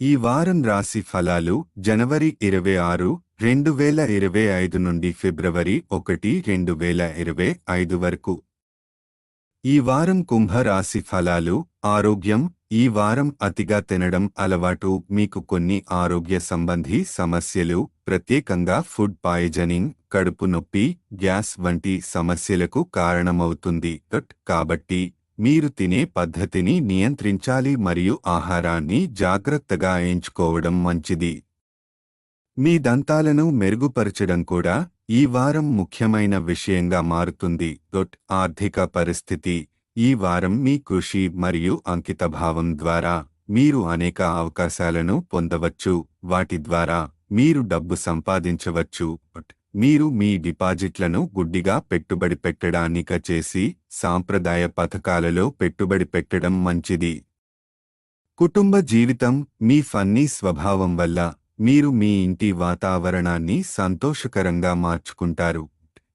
ఈ వారం రాశి ఫలాలు జనవరి 26, 2025 నుండి ఫిబ్రవరి 1, 2025 వరకు. ఈ వారం కుంభ రాశి ఫలాలు. ఆరోగ్యం. ఈ వారం అతిగా తినడం అలవాటు మీకు కొన్ని ఆరోగ్య సంబంధీ సమస్యలు, ప్రత్యేకంగా ఫుడ్ పాయిజనింగ్, కడుపు నొప్పి, గ్యాస్ వంటి సమస్యలకు కారణమవుతుంది. కాబట్టి మీరు తినే పద్ధతిని నియంత్రించాలి మరియు ఆహారాన్ని జాగ్రత్తగా ఎంచుకోవడం మంచిది. మీ దంతాలను మెరుగుపరచడం కూడా ఈ వారం ముఖ్యమైన విషయంగా మారుతుంది. ఆర్థిక పరిస్థితి. ఈ వారం మీ కృషి మరియు అంకితభావం ద్వారా మీరు అనేక అవకాశాలను పొందవచ్చు. వాటి ద్వారా మీరు డబ్బు సంపాదించవచ్చు. మీరు మీ డిపాజిట్లను గుడ్డిగా పెట్టుబడి పెట్టడానిక చేసి సాంప్రదాయ పథకాలలో పెట్టుబడి పెట్టడం మంచిది. కుటుంబ జీవితం. మీ ఫన్నీ స్వభావం వల్ల మీరు మీ ఇంటి వాతావరణాన్ని సంతోషకరంగా మార్చుకుంటారు.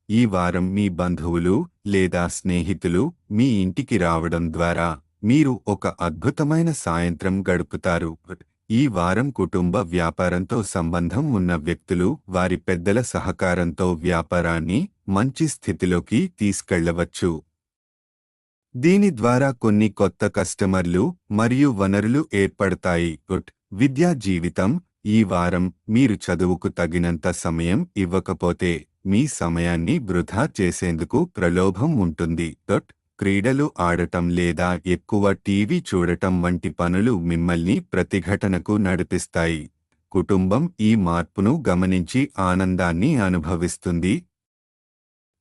ఈ వారం మీ బంధువులు లేదా స్నేహితులు మీ ఇంటికి రావడం ద్వారా మీరు ఒక అద్భుతమైన సాయంత్రం గడుపుతారు. ఈ వారం కుటుంబ వ్యాపారంతో సంబంధం ఉన్న వ్యక్తులు వారి పెద్దల సహకారంతో వ్యాపారాన్ని మంచి స్థితిలోకి తీసుకెళ్లవచ్చు. దీని ద్వారా కొన్ని కొత్త కస్టమర్లు మరియు వనరులు ఏర్పడతాయి. విద్యా జీవితం. ఈ వారం మీరు చదువుకు తగినంత సమయం ఇవ్వకపోతే మీ సమయాన్ని వృధా చేసేందుకు ప్రలోభం ఉంటుంది. క్రీడలు ఆడటం లేదా ఎక్కువ టీవీ చూడటం వంటి పనులు మిమ్మల్ని ప్రతిఘటనకు నడిపిస్తాయి. కుటుంబం ఈ మార్పును గమనించి ఆనందాన్ని అనుభవిస్తుంది.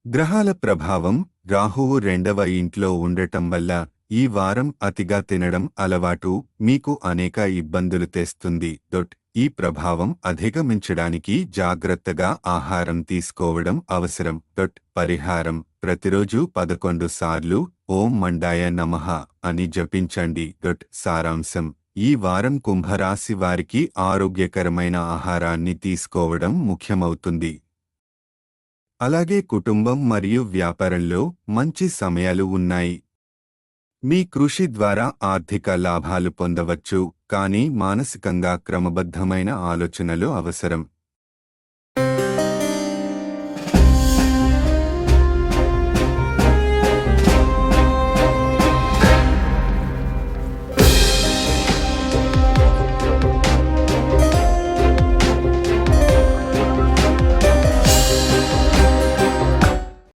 గ్రహాల ప్రభావం. రాహువు 2వ ఇంట్లో ఉండటం వల్ల ఈ వారం అతిగా తినడం అలవాటు మీకు అనేక ఇబ్బందులు తెస్తుంది. ఈ ప్రభావం అధిగమించడానికి జాగ్రత్తగా ఆహారం తీసుకోవడం అవసరం. పరిహారం. ప్రతిరోజు 11 సార్లు ఓం మండాయ నమః అని జపించండి. సారాంశం. ఈ వారం కుంభరాశి వారికి ఆరోగ్యకరమైన ఆహారాన్ని తీసుకోవడం ముఖ్యమవుతుంది. అలాగే కుటుంబం మరియు వ్యాపారంలో మంచి సమయాలు ఉన్నాయి. మీ కృషి ద్వారా ఆర్థిక లాభాలు పొందవచ్చు, కానీ మానసికంగా క్రమబద్ధమైన ఆలోచనలు అవసరం.